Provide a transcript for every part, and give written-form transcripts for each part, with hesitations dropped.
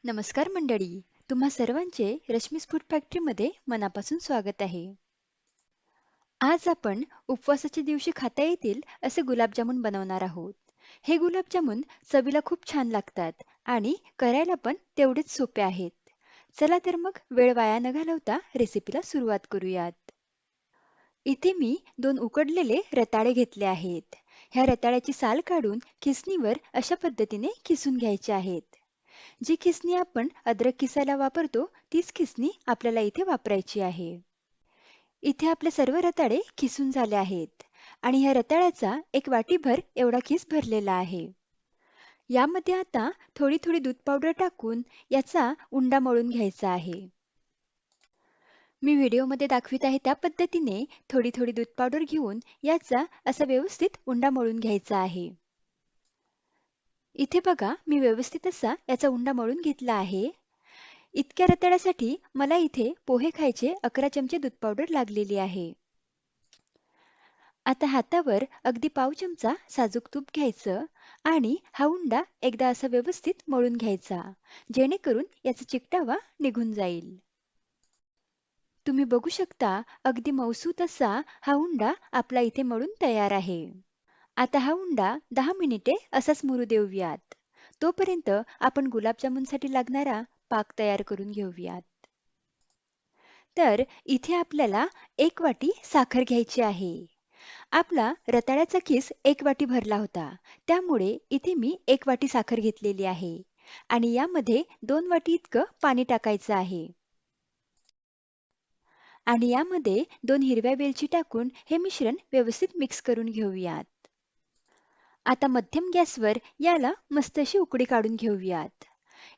नमस्कार मंडळी, तुम्हा सर्वांचे रश्मीस फूड फॅक्टरीमध्ये मनापासून स्वागत आहे. आज आपण उपवासाच्या दिवशी खाता येतील असे गुलाबजामुन बनवणार आहोत. हे गुलाबजामुन चवीला खूप छान लागतात आणि करायला पण तेवढेच सोपे आहेत. चला तर मग वेळ वाया न घालवता रेसिपीला सुरुवात करूयात. इथे मी 2 उकडलेले रताळे घेतले आहेत. ह्या रताळ्याची साल काढून खिसणीवर अशा पद्धतीने खिसून घ्यायचे आहेत. जी खिसणी आपण अद्रक किसायला वापरतो तीच खिसणी आपल्याला इथे वापरायची आहे. इथे आपले सर्व रताळे खिसून झाले आहेत आणि ह्या रताळ्याचा एक वाटीभर एवढा खिस भरलेला आहे. यामध्ये आता थोडी थोडी दूध पावडर टाकून याचा उंडा मळून घ्यायचा आहे. मी व्हिडिओमध्ये दाखवित आहे त्या पद्धतीने थोडी थोडी दूध पावडर घेऊन याचा असा व्यवस्थित उंडा मळून घ्यायचा आहे. इथे बघा मी व्यवस्थित असा याचा उंडा मळून घेतला आहे. इतक्या रताळ्यासाठी मला इथे पोहे खायचे 11 चमचे दूध पावडर लागलेली आहे. आता हातावर अगदी पाव चमचा साजूक तूप घ्यायचं आणि हा उंडा एकदा असा व्यवस्थित मळून घ्यायचा, जेणेकरून याचा चिकटावा निघून जाईल. तुम्ही बघू शकता अगदी मऊसूत असा हा उंडा आपला इथे मळून तयार आहे. आता हा उंडा 10 मिनिटे असाच मुरू देऊयात. तोपर्यंत आपण गुलाबजामुनसाठी लागणारा पाक तयार करून घेऊयात. तर इथे आपल्याला 1 वाटी साखर घ्यायची आहे. आपला रताळ्याचा खीस 1 वाटी भरला होता. त्यामुळे इथे मी 1 वाटी साखर घेतलेली आहे आणि यामध्ये 2 वाटी इतकं पाणी टाकायचं आहे. आणि यामध्ये 2 हिरव्या वेलची टाकून हे मिश्रण व्यवस्थित मिक्स करून घेऊयात. आता मध्यम गॅसवर याला मस्त अशी उकळी काढून घेऊयात.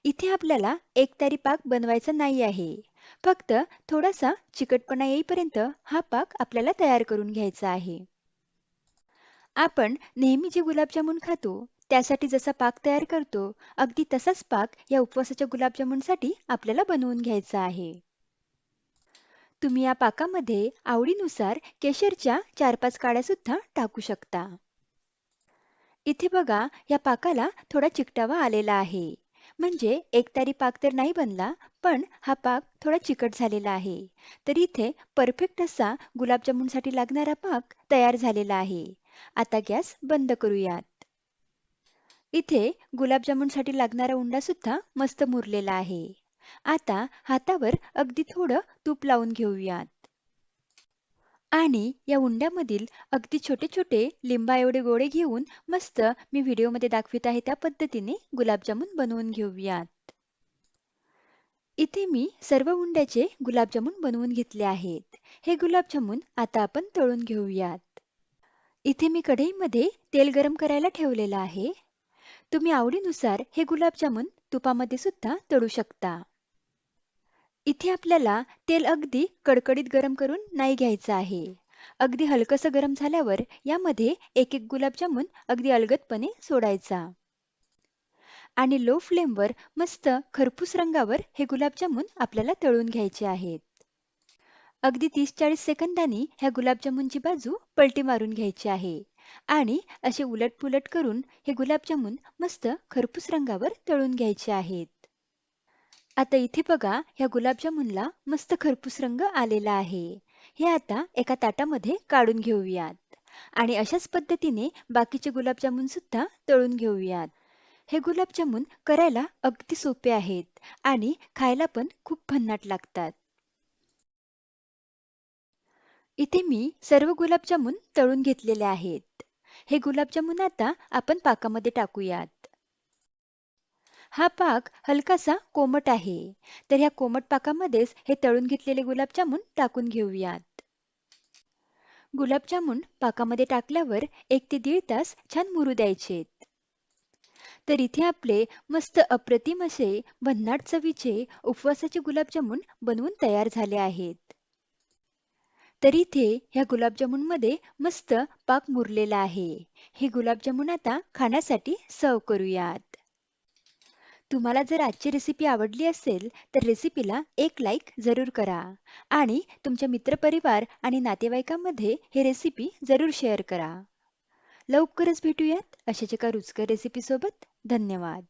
इथे आपल्याला एकतारी पाक बनवायचा नाही आहे. फक्त थोडासा चिकटपणा येईपर्यंत हा पाक आपल्याला तयार करून घ्यायचा आहे. आपण नेहमी जे गुलाबजामुन खातो त्यासाठी जसा पाक तयार करतो अगदी तसाच पाक या उपवासाच्या गुलाबजामुनसाठी आपल्याला बनवून घ्यायचा आहे. तुम्ही या पाकामध्ये आवडीनुसार केशरच्या 4-5 काड्या सुद्धा टाकू शकता. इथे बघा या पाकाला थोडा चिकटावा आलेला आहे. म्हणजे एकतारी पाक तर नाही बनला, पण हा पाक थोडा चिकट झालेला आहे. तर इथे परफेक्ट असा गुलाबजामुनसाठी लागणारा पाक तयार झालेला आहे. आता गॅस बंद करूयात. इथे गुलाबजामुनसाठी लागणारा उंडा सुद्धा मस्त मुरलेला आहे. आता हातावर अगदी थोडं तूप लावून घेऊयात. आणि या उंड्यामधील अगदी छोटे छोटे लिंबा एवढे गोळे घेऊन मस्त मी व्हिडिओमध्ये दाखवित आहे त्या पद्धतीने गुलाबजामुन बनवून घेऊयात. इथे मी सर्व उंड्याचे गुलाबजामुन बनवून घेतले आहेत. हे गुलाबजामुन आता आपण तळून घेऊयात. इथे मी कढईमध्ये तेल गरम करायला ठेवलेलं आहे. तुम्ही आवडीनुसार हे गुलाबजामुन तुपामध्ये सुद्धा तळू शकता. इथे आपल्याला तेल अगदी कडकडीत गरम करून नाही घ्यायचं आहे. अगदी हलकसं गरम झाल्यावर यामध्ये एक एक गुलाबजामुन अगदी अलगदपणे सोडायचा. आणि लो फ्लेमवर मस्त खरपूस रंगावर हे गुलाबजामुन आपल्याला तळून घ्यायचे आहेत. अगदी 30-40 सेकंदांनी ह्या गुलाबजामुनची बाजू पलटी मारून घ्यायची आहे. आणि असे उलटपुलट करून हे गुलाबजामुन मस्त खरपूस रंगावर तळून घ्यायचे आहेत. आता इथे बघा ह्या गुलाबजामुनला मस्त खरपूस रंग आलेला आहे. हे आता एका ताटामध्ये काढून घेऊयात आणि अशाच पद्धतीने बाकीचे गुलाबजामुन सुद्धा तळून घेऊयात. हे गुलाबजामुन करायला अगदी सोपे आहेत आणि खायला पण खूप भन्नाट लागतात. इथे मी सर्व गुलाबजामुन तळून घेतलेले आहेत. हे गुलाबजामुन आता आपण पाकामध्ये टाकूयात. हा पाक हलकासा कोमट आहे. तर ह्या कोमट पाकामध्येच हे तळून घेतलेले गुलाबजामुन टाकून घेऊयात. गुलाबजामुन पाकामध्ये टाकल्यावर 1 ते 1.5 तास छान मुरू द्यायचेत. तर इथे आपले मस्त अप्रतिम असे भन्नाट चवीचे उपवासाचे गुलाबजामुन बनवून तयार झाले आहेत. तर इथे ह्या गुलाबजामुनमध्ये मस्त पाक मुरलेला आहे. हे गुलाबजामुन आता खाण्यासाठी सर्व करूयात. तुम्हाला जर आजची रेसिपी आवडली असेल तर रेसिपीला एक लाईक जरूर करा आणि तुमच्या मित्रपरिवार आणि नातेवाईकांमध्ये ही रेसिपी जरूर शेअर करा. लवकरच भेटूयात अशाच एका रुचकर रेसिपी सोबत. धन्यवाद.